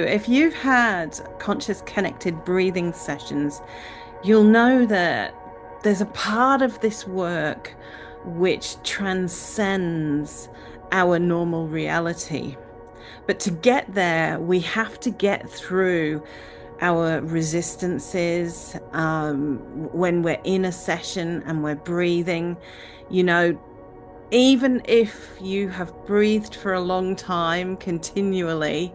If you've had conscious connected breathing sessions, you'll know that there's a part of this work which transcends our normal reality. But to get there, we have to get through our resistances when we're in a session and we're breathing. You know, even if you have breathed for a long time continually,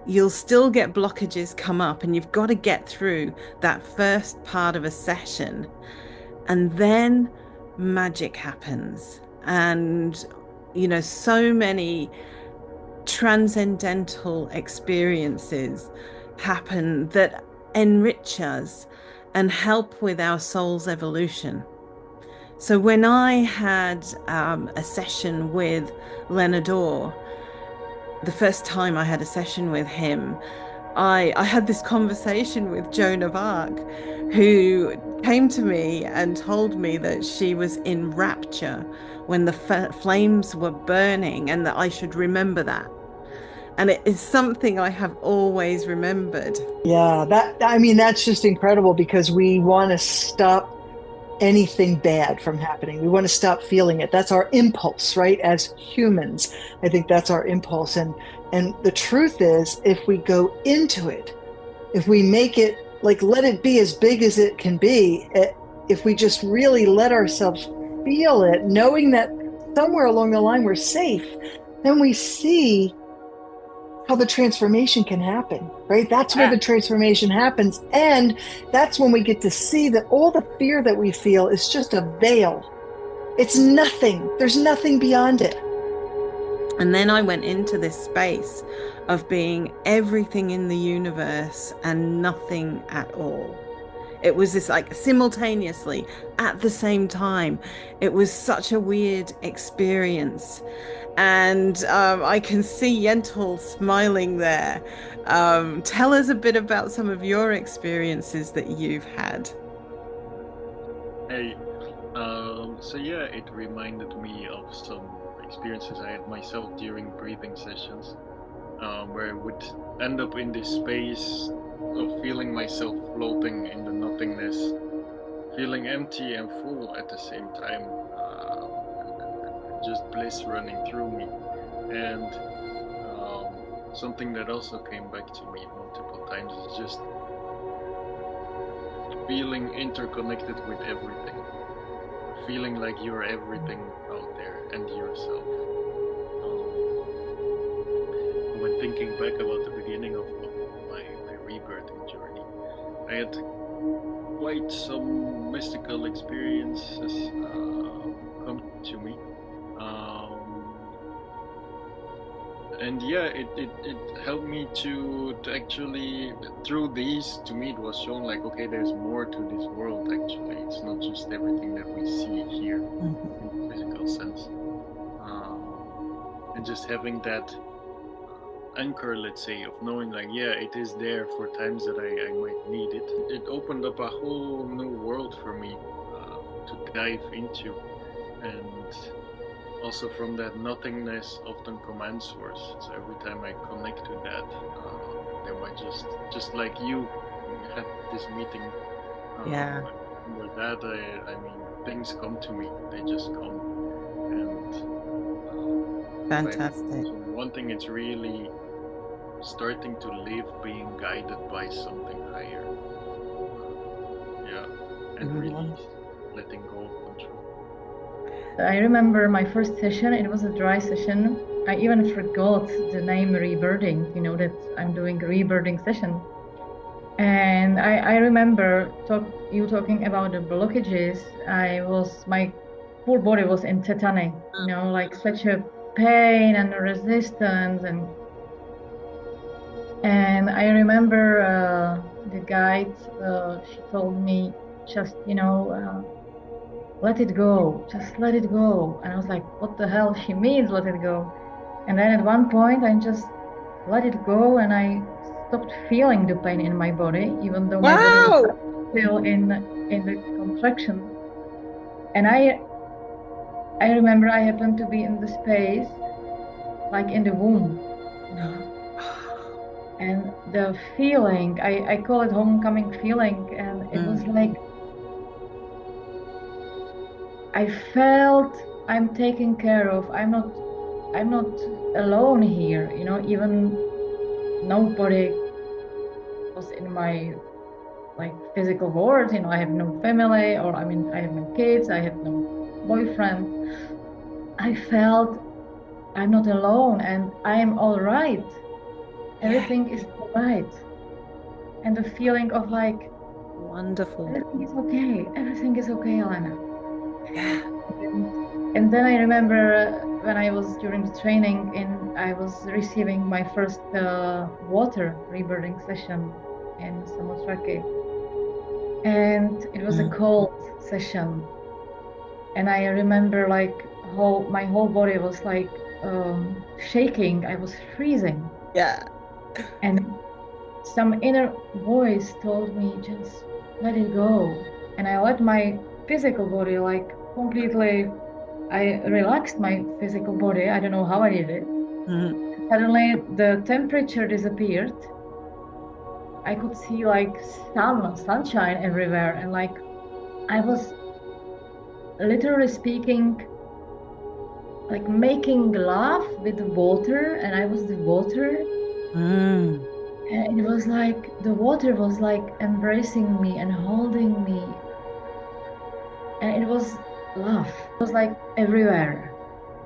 you'll still get blockages come up, and you've got to get through that first part of a session, and then magic happens. And, so many transcendental experiences happen that enrich us and help with our soul's evolution. So when I had a session with Leonard Orr, the first time I had a session with him, I had this conversation with Joan of Arc, who came to me and told me that she was in rapture when the flames were burning, and that I should remember that. And it is something I have always remembered. Yeah, I mean, that's just incredible because we want to stop anything bad from happening. We want to stop feeling it. That's our impulse, right? As humans, I think that's our impulse. And the truth is, if we go into it, if we make it like let it be as big as it can be, if we just really let ourselves feel it, knowing that somewhere along the line we're safe, then we see how the transformation can happen, right? That's where Yeah. the transformation happens. And that's when we get to see that all the fear that we feel is just a veil. It's nothing. There's nothing beyond it. And then I went into this space of being everything in the universe and nothing at all. It was this like simultaneously at the same time. It was such a weird experience. And I can see Yentl smiling there. Tell us a bit about some of your experiences that you've had. Hey, so yeah, it reminded me of some experiences I had myself during breathing sessions, where I would end up in this space of feeling myself floating in the nothingness, feeling empty and full at the same time, just bliss running through me. And something that also came back to me multiple times is just feeling interconnected with everything, feeling like you're everything out there and yourself. When thinking back about the beginning of my rebirthing journey, I had quite some mystical experiences come to me. And yeah, it helped me to actually, through these, to me it was shown like, okay, there's more to this world actually. It's not just everything that we see here in the physical sense. And just having that anchor, let's say, of knowing like, yeah, it is there for times that I might need it. It opened up a whole new world for me to dive into. And also from that nothingness often command source. So every time I connect to that, then I just like you had this meeting Yeah, with that, I mean, things come to me. They just come. And like, fantastic. so one thing, it's really starting to live being guided by something higher. Yeah, and Mhm. release, letting go of control. I remember my first session, it was a dry session. I even forgot the name rebirthing, that I'm doing a rebirthing session. And I remember you talking about the blockages. My whole body was in tetanic, like such a pain and resistance. And I remember the guide, she told me, just, let it go, just let it go. And I was like, what the hell she means, let it go? And then at one point, I just let it go, and I stopped feeling the pain in my body, even though my body was Wow. still in the contraction. And I remember I happened to be in the space, like in the womb, And the feeling, I call it homecoming feeling, and it was like I felt I'm taken care of. I'm not alone here, you know, even nobody was in my like physical world, you know, I have no family, or I mean I have no kids, I have no boyfriend. I felt I'm not alone and I'm all right. Everything is all right. And the feeling of like, wonderful. Everything is okay, Elena. Yeah. And then I remember when I was during the training I was receiving my first water rebirthing session in Samosraki. And it was a cold session. And I remember like my whole body was like shaking. I was freezing. Yeah. And some inner voice told me, just let it go. And I let my physical body like completely, I relaxed my physical body. I don't know how I did it. Suddenly the temperature disappeared. I could see like sunshine everywhere. And like I was literally speaking, like making love with the water, and I was the water. And it was like the water was like embracing me and holding me, and it was love. It was like everywhere.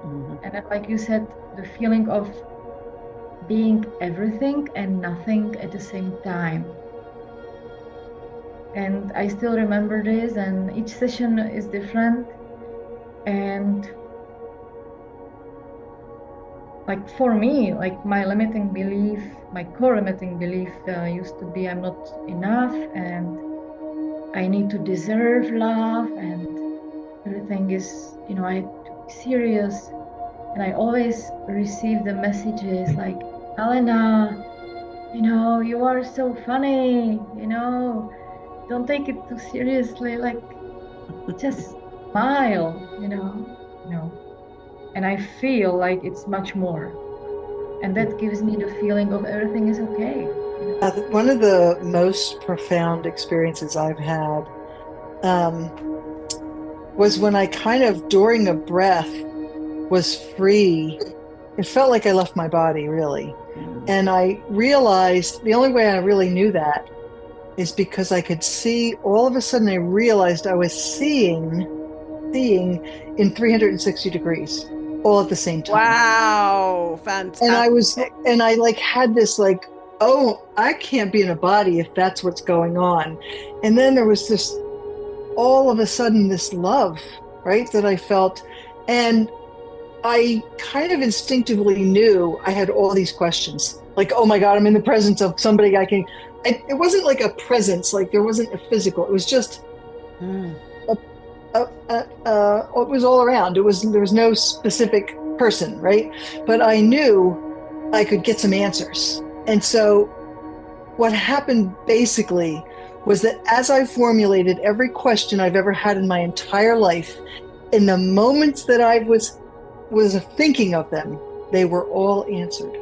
And like you said, the feeling of being everything and nothing at the same time. And I still remember this, and each session is different. And like for me, like my limiting belief, my core limiting belief used to be I'm not enough and I need to deserve love, and everything is, you know, I have to be serious. And I always receive the messages like, Elena, you know, you are so funny, you know, don't take it too seriously, like just smile, you know. And I feel like it's much more. And that gives me the feeling of everything is okay. You know? One of the most profound experiences I've had was when I kind of, during a breath, was free. It felt like I left my body, really. And I realized the only way I really knew that is because I could see, all of a sudden I realized I was seeing in 360 degrees all at the same time. Wow, fantastic. And I like had this like, oh, I can't be in a body if that's what's going on. And then there was this, all of a sudden, this love, right, that I felt. And I kind of instinctively knew I had all these questions. Like, oh my God, I'm in the presence of somebody it wasn't like a presence, like there wasn't a physical, it was just, it was all around. There was no specific person, right? But I knew I could get some answers. And so what happened basically was that as I formulated every question I've ever had in my entire life, in the moments that I was thinking of them, they were all answered.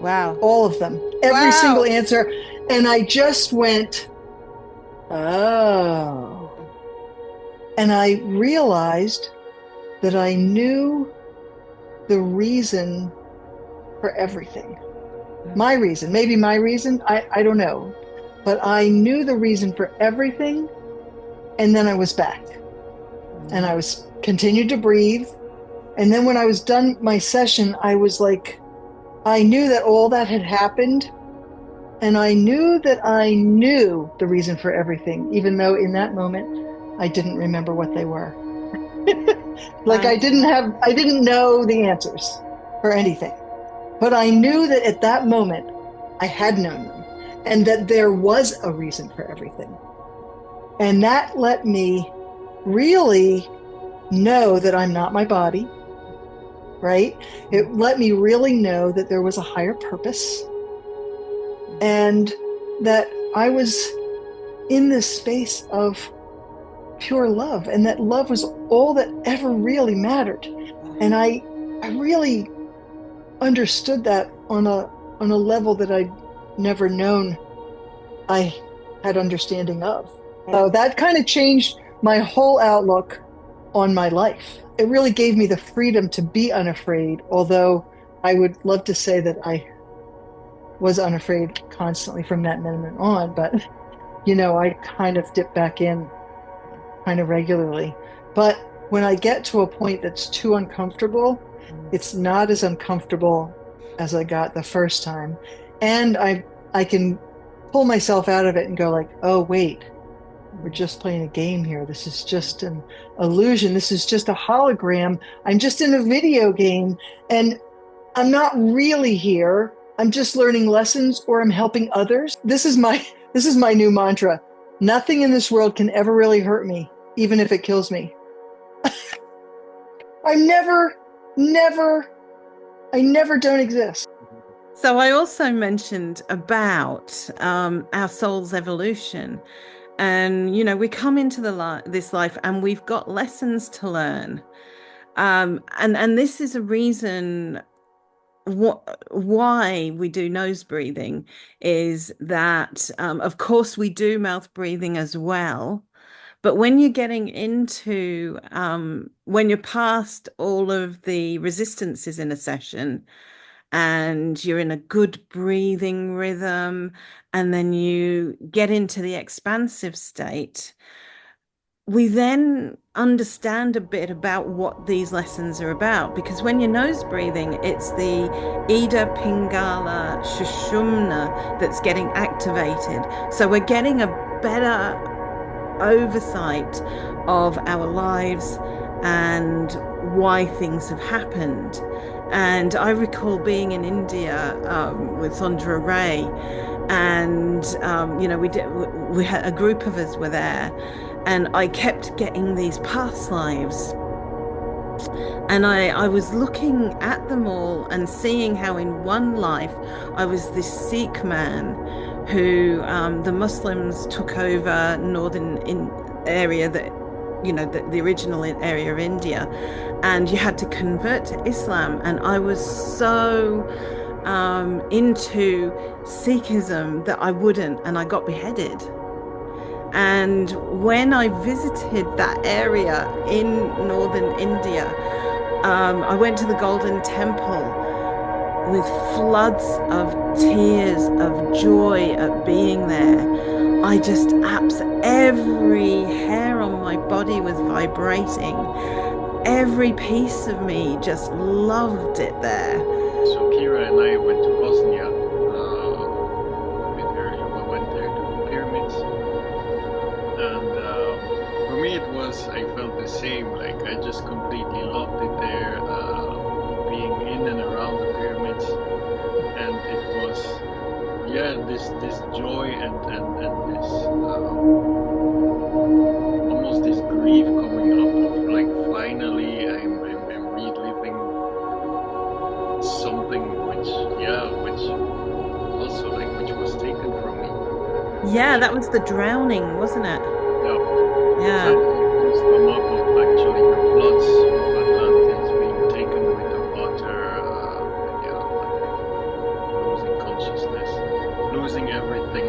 Wow. All of them. Every single answer. And I just went, oh. And I realized that I knew the reason for everything. My reason, maybe my reason, I don't know. But I knew the reason for everything. And then I was back. And I was continued to breathe. And then when I was done my session, I was like, I knew that all that had happened. And I knew that I knew the reason for everything, even though in that moment, I didn't remember what they were. Like I didn't know the answers for anything. But I knew that at that moment, I had known them, and that there was a reason for everything. And that let me really know that I'm not my body, right? It let me really know that there was a higher purpose, and that I was in this space of pure love, and that love was all that ever really mattered. And I really understood that on a level that I'd never known I had understanding of. So that kind of changed my whole outlook on my life. It really gave me the freedom to be unafraid, although I would love to say that I was unafraid constantly from that moment on, but I kind of dip back in kind of regularly. But when I get to a point that's too uncomfortable, it's not as uncomfortable as I got the first time. And I can pull myself out of it and go like, oh, wait, we're just playing a game here. This is just an illusion. This is just a hologram. I'm just in a video game and I'm not really here. I'm just learning lessons or I'm helping others. This is my new mantra. Nothing in this world can ever really hurt me, even if it kills me. I never don't exist. So I also mentioned about our soul's evolution. And, we come into this life and we've got lessons to learn. And this is a reason why we do nose breathing is that, of course, we do mouth breathing as well. But when you're getting into, when you're past all of the resistances in a session and you're in a good breathing rhythm, and then you get into the expansive state, we then understand a bit about what these lessons are about, because when you're nose breathing, it's the Ida Pingala Shushumna that's getting activated. So we're getting a better oversight of our lives and why things have happened. And I recall being in India with Sandra Ray, and we had a group of us were there, and I kept getting these past lives. And I was looking at them all and seeing how in one life I was this Sikh man who the Muslims took over northern area that the original area of India, and you had to convert to Islam. And I was so into Sikhism that I wouldn't, and I got beheaded. And when I visited that area in northern India, I went to the Golden Temple with floods of tears of joy at being there. I just every hair on my body was vibrating. Every piece of me just loved it there. So Ciara and I went to Bosnia with her. We went there to the pyramids, and for me I felt the same. Like I just completely loved it there, being in and around the pyramids, and it was this joy and this almost this grief coming up of like finally I'm reliving something which also like which was taken from me. Yeah, that was the drowning, wasn't it? Yeah. It's the map of actually the floods of Atlantis being taken with the water, losing consciousness, losing everything.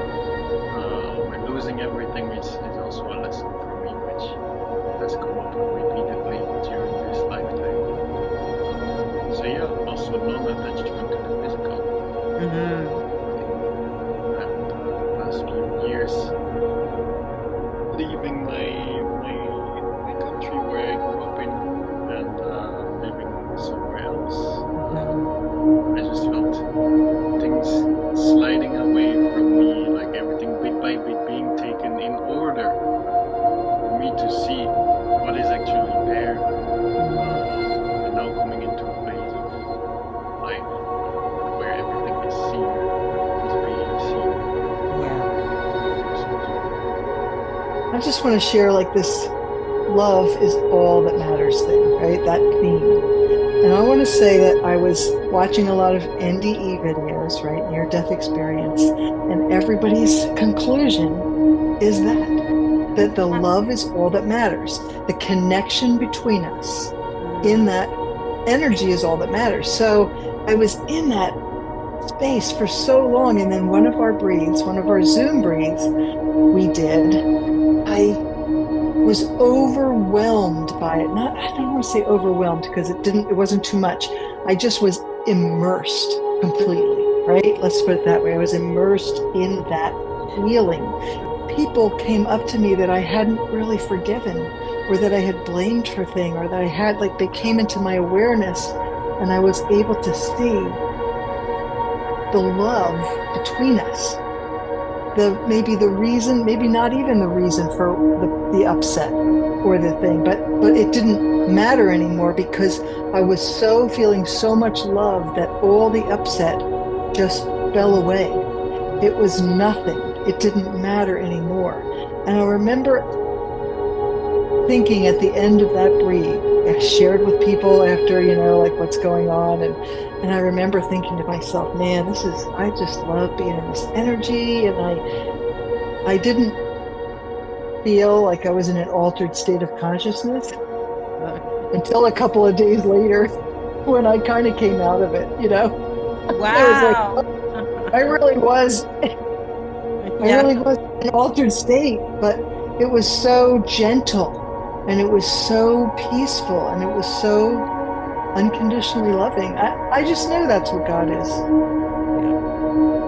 When losing everything is also a lesson for me, which has come up repeatedly during this lifetime. So also non-attachment to the physical. Mm-hmm. And past few years, leaving my country where I grew up in and living somewhere else. I just felt things sliding away from me, like everything bit by bit being taken in order for me to see what is actually there. And now coming into a phase of life where everything is seen, is being seen. I just want to share like this love is all that matters thing, right? That theme. And I want to say that I was watching a lot of NDE videos, right? Near-death experience. And everybody's conclusion is that the love is all that matters. The connection between us in that energy is all that matters. So I was in that space for so long. And then one of our breathes, one of our Zoom breathes we did, I was overwhelmed by it. Not, I don't want to say overwhelmed because it wasn't too much. I just was immersed completely, right? Let's put it that way. I was immersed in that feeling. People came up to me that I hadn't really forgiven, or that I had blamed for things, or that I had, like, they came into my awareness, and I was able to see the love between us. Maybe the reason, maybe not even the reason for the upset or the thing, but it didn't matter anymore because I was so feeling so much love that all the upset just fell away. It was nothing. It didn't matter anymore. And I remember thinking at the end of that breathe, I shared with people after, like what's going on. And I remember thinking to myself, man, I just love being in this energy. And I didn't feel like I was in an altered state of consciousness until a couple of days later when I kind of came out of it, Wow. I was like, oh, I really was in an altered state, but it was so gentle and it was so peaceful and it was so unconditionally loving. I just knew that's what God is.